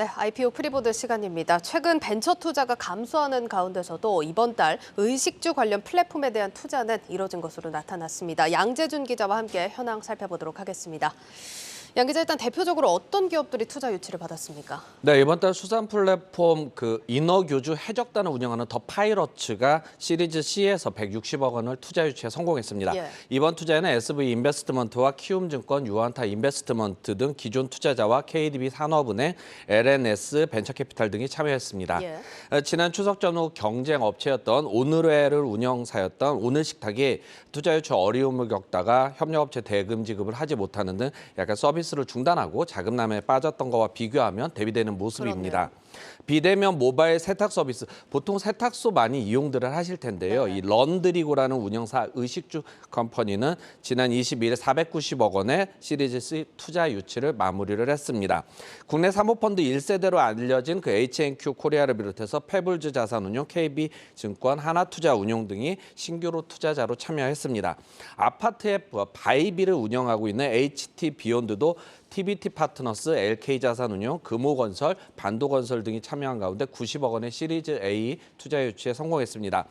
네, IPO 프리보드 시간입니다. 최근 벤처 투자가 감소하는 가운데서도 이번 달 의식주 관련 플랫폼에 대한 투자는 이뤄진 것으로 나타났습니다. 양재준 기자와 함께 현황 살펴보도록 하겠습니다. 양 기자, 일단 대표적으로 어떤 기업들이 투자 유치를 받았습니까? 네, 이번 달 수산 플랫폼 인어교주 해적단을 운영하는 더 파이러츠가 시리즈 C에서 160억 원을 투자 유치에 성공했습니다. 예. 이번 투자에는 SV 인베스트먼트와 키움증권, 유한타 인베스트먼트 등 기존 투자자와 KDB 산업은행, LNS 벤처캐피탈 등이 참여했습니다. 예. 지난 추석 전후 경쟁 업체였던 오늘회를 운영사였던 오늘식탁이 투자 유치 어려움을 겪다가 협력업체 대금 지급을 하지 못하는 등 약간 서비스를 중단하고 자금난에 빠졌던 것과 비교하면 대비되는 모습입니다. 그러네요. 비대면 모바일 세탁 서비스, 보통 세탁소 많이 이용들을 하실 텐데요. 네. 이 런드리고라는 운영사 의식주 컴퍼니는 지난 22일 490억 원의 시리즈 C 투자 유치를 마무리를 했습니다. 국내 사모펀드 1세대로 알려진 HNQ 코리아를 비롯해서 페블즈 자산운용, KB증권, 하나투자운용 등이 신규로 투자자로 참여했습니다. 아파트 앱 바이비를 운영하고 있는 HT 비욘드도 TBT 파트너스, LK자산운용, 금호건설, 반도건설 등이 참여한 가운데 90억 원의 시리즈 A 투자 유치에 성공했습니다.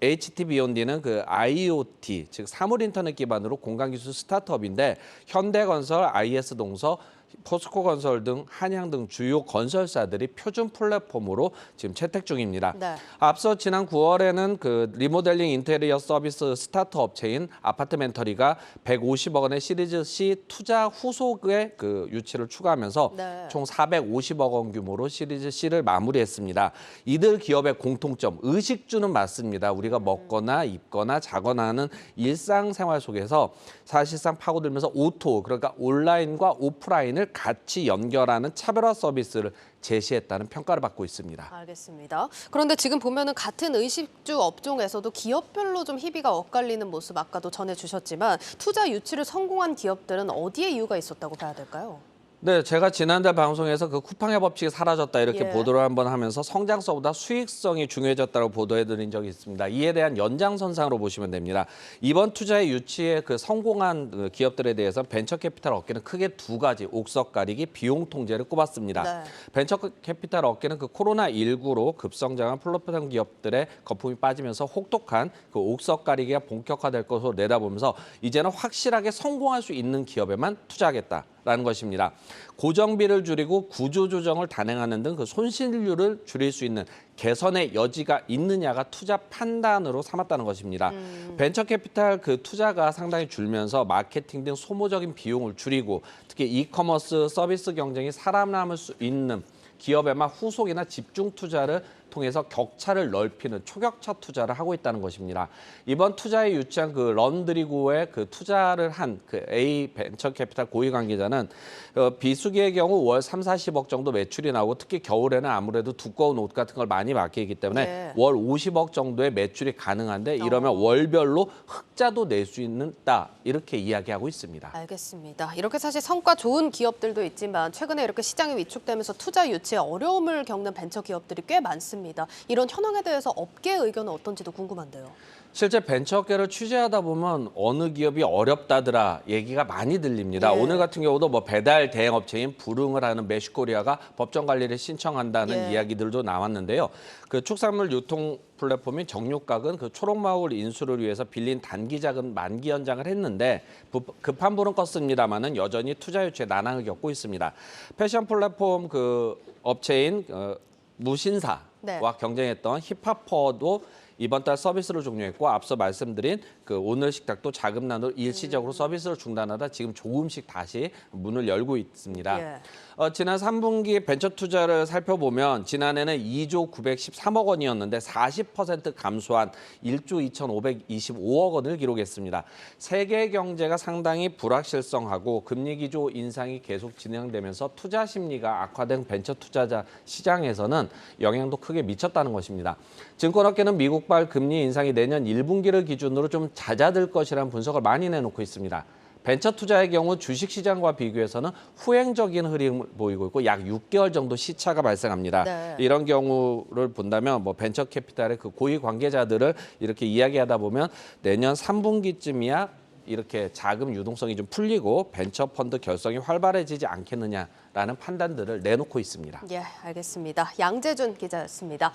HT비욘디는 IoT, 즉 사물 인터넷 기반으로 공간기술 스타트업인데 현대건설, IS동서, 포스코건설 등 한양 등 주요 건설사들이 표준 플랫폼으로 지금 채택 중입니다. 네. 앞서 지난 9월에는 리모델링 인테리어 서비스 스타트 업체인 아파트멘터리가 150억 원의 시리즈 C 투자 후속의 유치를 추가하면서 네. 총 450억 원 규모로 시리즈 C를 마무리했습니다. 이들 기업의 공통점, 의식주는 맞습니다. 우리가 먹거나 입거나 자거나 하는 일상생활 속에서 사실상 파고들면서 오토, 그러니까 온라인과 오프라인을 같이 연결하는 차별화 서비스를 제시했다는 평가를 받고 있습니다. 알겠습니다. 그런데 지금 보면은 같은 의식주 업종에서도 기업별로 좀 희비가 엇갈리는 모습 아까도 전해주셨지만 투자 유치를 성공한 기업들은 어디에 이유가 있었다고 봐야 될까요? 네, 제가 지난달 방송에서 쿠팡의 법칙이 사라졌다 이렇게 예. 보도를 한번 하면서 성장성보다 수익성이 중요해졌다고 보도해드린 적이 있습니다. 이에 대한 연장선상으로 보시면 됩니다. 이번 투자의 유치에 성공한 기업들에 대해서 벤처캐피탈 업계는 크게 두 가지, 옥석 가리기, 비용 통제를 꼽았습니다. 네. 벤처캐피탈 업계는 코로나19로 급성장한 플랫폼 기업들의 거품이 빠지면서 혹독한 옥석 가리기가 본격화될 것으로 내다보면서 이제는 확실하게 성공할 수 있는 기업에만 투자하겠다. 라는 것입니다. 고정비를 줄이고 구조조정을 단행하는 등 손실률을 줄일 수 있는 개선의 여지가 있느냐가 투자 판단으로 삼았다는 것입니다. 벤처캐피탈 투자가 상당히 줄면서 마케팅 등 소모적인 비용을 줄이고 특히 이커머스 서비스 경쟁이 살아남을 수 있는 기업에만 후속이나 집중 투자를 통해서 격차를 넓히는 초격차 투자를 하고 있다는 것입니다. 이번 투자에 유치한 런드리고에 투자를 한 A 벤처캐피탈 고위 관계자는 비수기의 경우 월 3, 40억 정도 매출이 나오고 특히 겨울에는 아무래도 두꺼운 옷 같은 걸 많이 맡기기 때문에 네. 월 50억 정도의 매출이 가능한데 이러면 월별로 흑자도 낼 수 있다 이렇게 이야기하고 있습니다. 알겠습니다. 이렇게 사실 성과 좋은 기업들도 있지만 최근에 이렇게 시장이 위축되면서 투자 유치에 어려움을 겪는 벤처 기업들이 꽤 많습니다. 이런 현황에 대해서 업계 의견은 어떤지도 궁금한데요. 실제 벤처업계를 취재하다 보면 어느 기업이 어렵다더라 얘기가 많이 들립니다. 예. 오늘 같은 경우도 배달 대행업체인 부릉을 하는 메쉬코리아가 법정 관리를 신청한다는 예. 이야기들도 나왔는데요. 축산물 유통 플랫폼인 정육각은 초록마을 인수를 위해서 빌린 단기 자금 만기 연장을 했는데 급한 불은 껐습니다마는 여전히 투자 유치에 난항을 겪고 있습니다. 패션 플랫폼 업체인 무신사와 네. 경쟁했던 힙합퍼도 이번 달 서비스를 종료했고 앞서 말씀드린 오늘 식탁도 자금난으로 일시적으로 서비스를 중단하다 지금 조금씩 다시 문을 열고 있습니다. 예. 지난 3분기 벤처 투자를 살펴보면 지난해는 2조 913억 원이었는데 40% 감소한 1조 2,525억 원을 기록했습니다. 세계 경제가 상당히 불확실성하고 금리 기조 인상이 계속 진행되면서 투자 심리가 악화된 벤처 투자자 시장에서는 영향도 크게 미쳤다는 것입니다. 증권업계는 미국발 금리 인상이 내년 1분기를 기준으로 좀 잦아들 것이라는 분석을 많이 내놓고 있습니다. 벤처 투자의 경우 주식시장과 비교해서는 후행적인 흐름을 보이고 있고 약 6개월 정도 시차가 발생합니다. 네. 이런 경우를 본다면 벤처 캐피탈의 고위 관계자들을 이렇게 이야기하다 보면 내년 3분기쯤이야 이렇게 자금 유동성이 좀 풀리고 벤처 펀드 결성이 활발해지지 않겠느냐라는 판단들을 내놓고 있습니다. 예, 알겠습니다. 양재준 기자였습니다.